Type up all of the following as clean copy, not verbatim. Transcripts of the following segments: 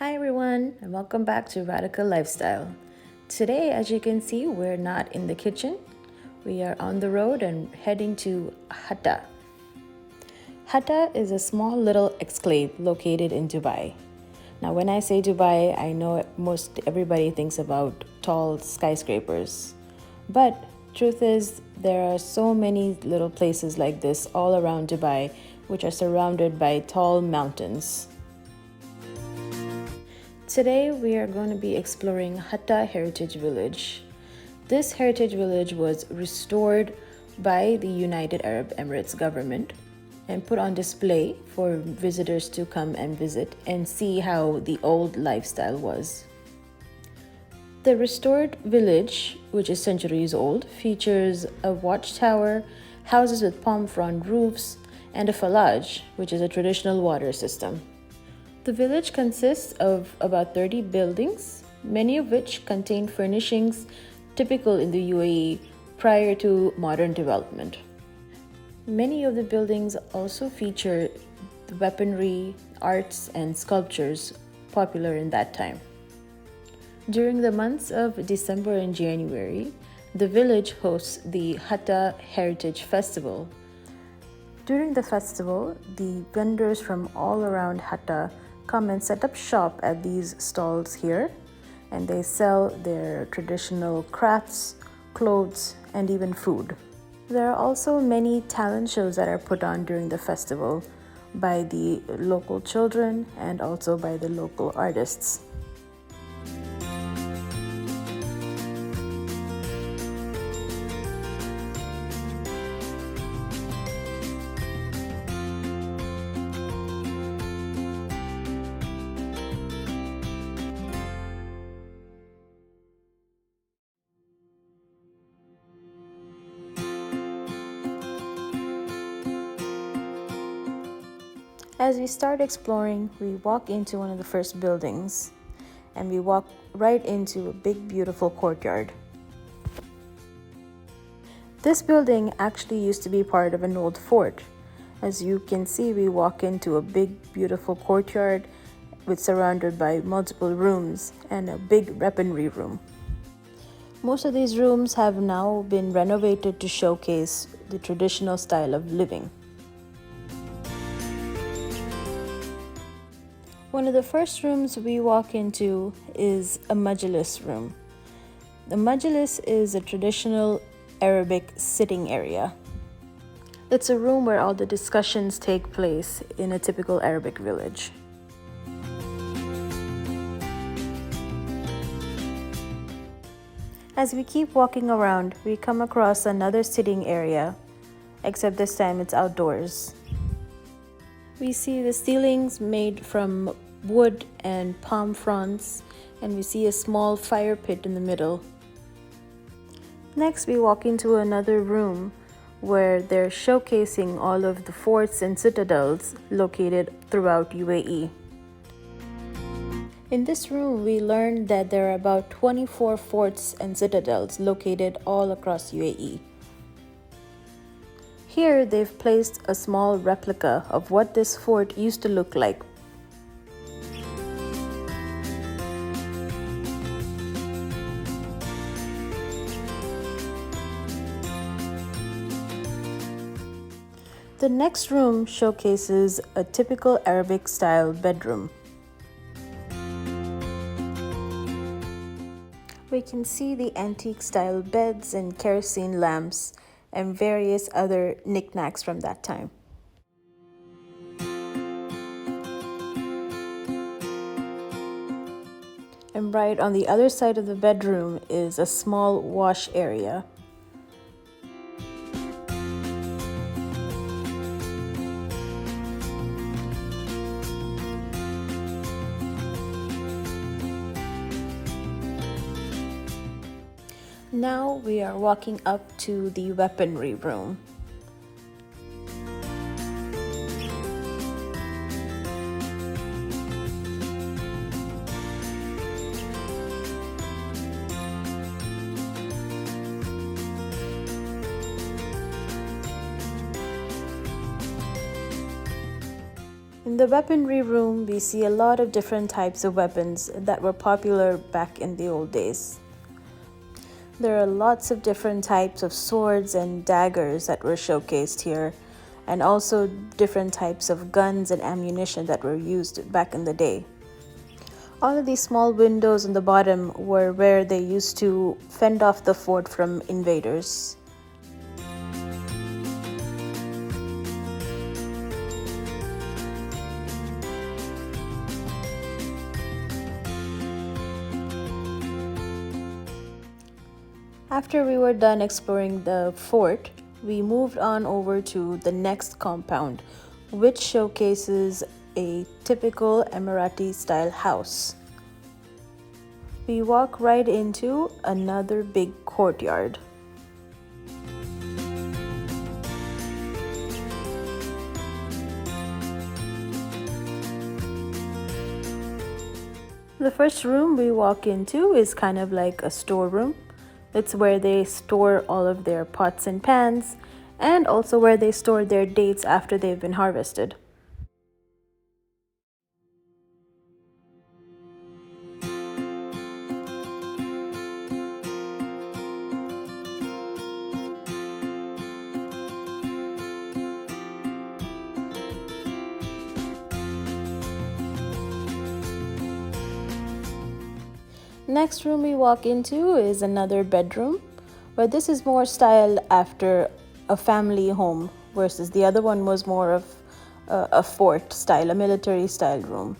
Hi everyone, and welcome back to Radical Lifestyle. Today, as you can see, we're not in the kitchen. We are on the road and heading to Hatta. Hatta is a small little exclave located in Dubai. Now, when I say Dubai, I know most everybody thinks about tall skyscrapers. But truth is, there are so many little places like this all around Dubai, which are surrounded by tall mountains. Today we are going to be exploring Hatta Heritage Village. This heritage village was restored by the United Arab Emirates government and put on display for visitors to come and visit and see how the old lifestyle was. The restored village, which is centuries old, features a watchtower, houses with palm frond roofs, and a falaj, which is a traditional water system. The village consists of about 30 buildings, many of which contain furnishings typical in the UAE prior to modern development. Many of the buildings also feature weaponry, arts, and sculptures popular in that time. During the months of December and January, the village hosts the Hatta Heritage Festival. During the festival, the vendors from all around Hatta come and set up shop at these stalls here, and they sell their traditional crafts, clothes, and even food. There are also many talent shows that are put on during the festival by the local children and also by the local artists. As we start exploring, we walk into one of the first buildings and we walk right into a big, beautiful courtyard. This building actually used to be part of an old fort. As you can see, we walk into a big, beautiful courtyard surrounded by multiple rooms and a big weaponry room. Most of these rooms have now been renovated to showcase the traditional style of living. One of the first rooms we walk into is a Modulus Room. The Modulus is a traditional Arabic sitting area. It's a room where all the discussions take place in a typical Arabic village. As we keep walking around, we come across another sitting area, except this time it's outdoors. We see the ceilings made from wood and palm fronds, and we see a small fire pit in the middle. Next, we walk into another room where they're showcasing all of the forts and citadels located throughout UAE. In this room, we learned that there are about 24 forts and citadels located all across UAE. Here, they've placed a small replica of what this fort used to look like. The next room showcases a typical Arabic-style bedroom. We can see the antique-style beds and kerosene lamps and various other knickknacks from that time. And right on the other side of the bedroom is a small wash area. Now we are walking up to the weaponry room. In the weaponry room, we see a lot of different types of weapons that were popular back in the old days. There are lots of different types of swords and daggers that were showcased here, and also different types of guns and ammunition that were used back in the day. All of these small windows on the bottom were where they used to fend off the fort from invaders. After we were done exploring the fort, we moved on over to the next compound, which showcases a typical Emirati style house. We walk right into another big courtyard. The first room we walk into is kind of like a storeroom. It's where they store all of their pots and pans, and also where they store their dates after they've been harvested. Next room we walk into is another bedroom, but this is more styled after a family home versus the other one was more of a fort style, a military style room.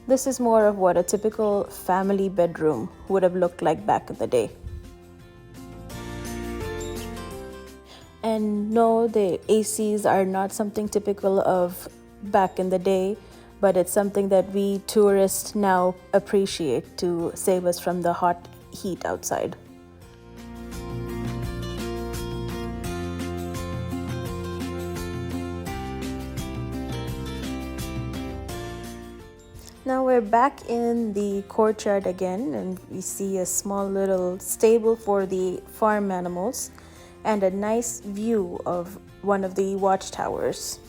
This is more of what a typical family bedroom would have looked like back in the day. And no, the ACs are not something typical of back in the day, but it's something that we tourists now appreciate to save us from the hot heat outside. Now we're back in the courtyard again, and we see a small little stable for the farm animals and a nice view of one of the watchtowers.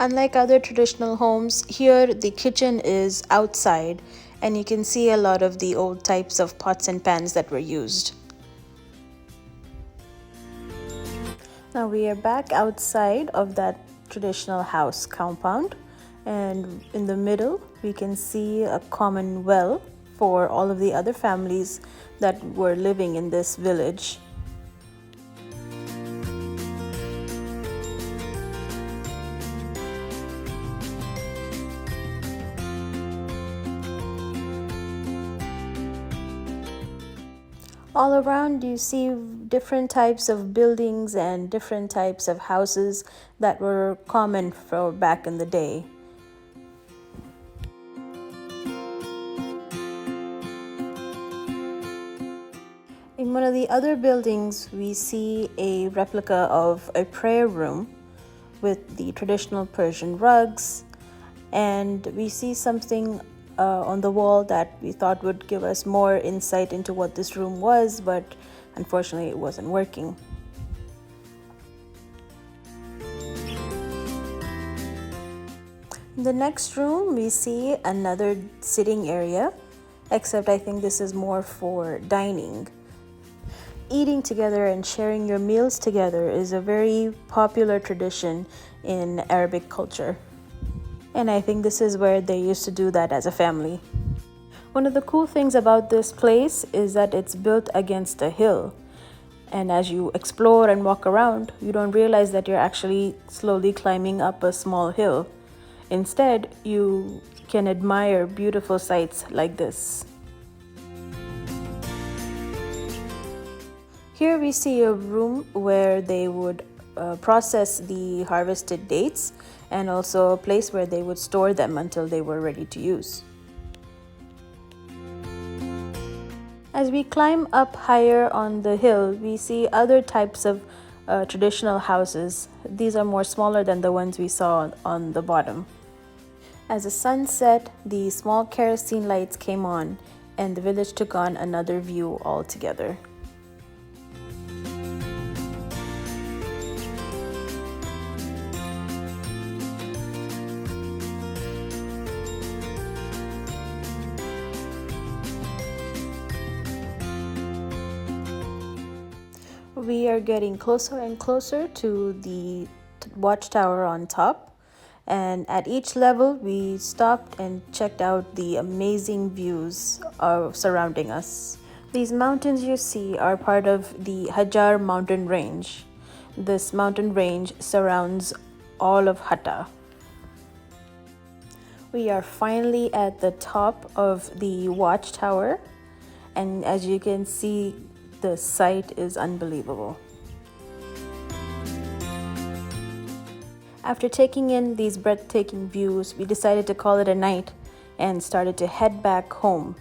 Unlike other traditional homes, here the kitchen is outside, and you can see a lot of the old types of pots and pans that were used. Now we are back outside of that traditional house compound, and in the middle we can see a common well for all of the other families that were living in this village. All around you see different types of buildings and different types of houses that were common for back in the day. In one of the other buildings, we see a replica of a prayer room with the traditional Persian rugs, and we see something on the wall that we thought would give us more insight into what this room was, but unfortunately it wasn't working. In the next room we see another sitting area, except I think this is more for dining. Eating together and sharing your meals together is a very popular tradition in Arabic culture. And I think this is where they used to do that as a family. One of the cool things about this place is that it's built against a hill. And as you explore and walk around, you don't realize that you're actually slowly climbing up a small hill. Instead, you can admire beautiful sights like this. Here we see a room where they would process the harvested dates, and also a place where they would store them until they were ready to use. As we climb up higher on the hill, we see other types of traditional houses. These are more smaller than the ones we saw on the bottom. As the sun set, the small kerosene lights came on, and the village took on another view altogether. We are getting closer and closer to the watchtower on top, and at each level we stopped and checked out the amazing views surrounding us. These mountains you see are part of the Hajar mountain range. This mountain range surrounds all of Hatta. We are finally at the top of the watchtower, and as you can see, the sight is unbelievable. After taking in these breathtaking views, we decided to call it a night and started to head back home.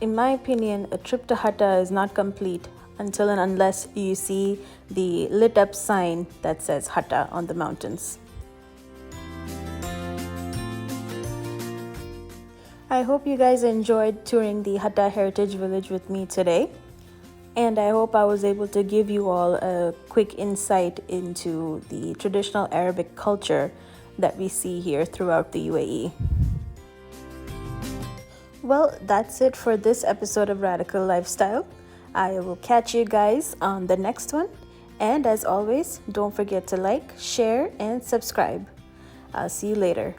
In my opinion, a trip to Hatta is not complete until and unless you see the lit up sign that says Hatta on the mountains. I hope you guys enjoyed touring the Hatta Heritage Village with me today, and I hope I was able to give you all a quick insight into the traditional Arabic culture that we see here throughout the UAE. Well, that's it for this episode of Radical Lifestyle. I will catch you guys on the next one, and as always, don't forget to like, share, and subscribe. I'll see you later.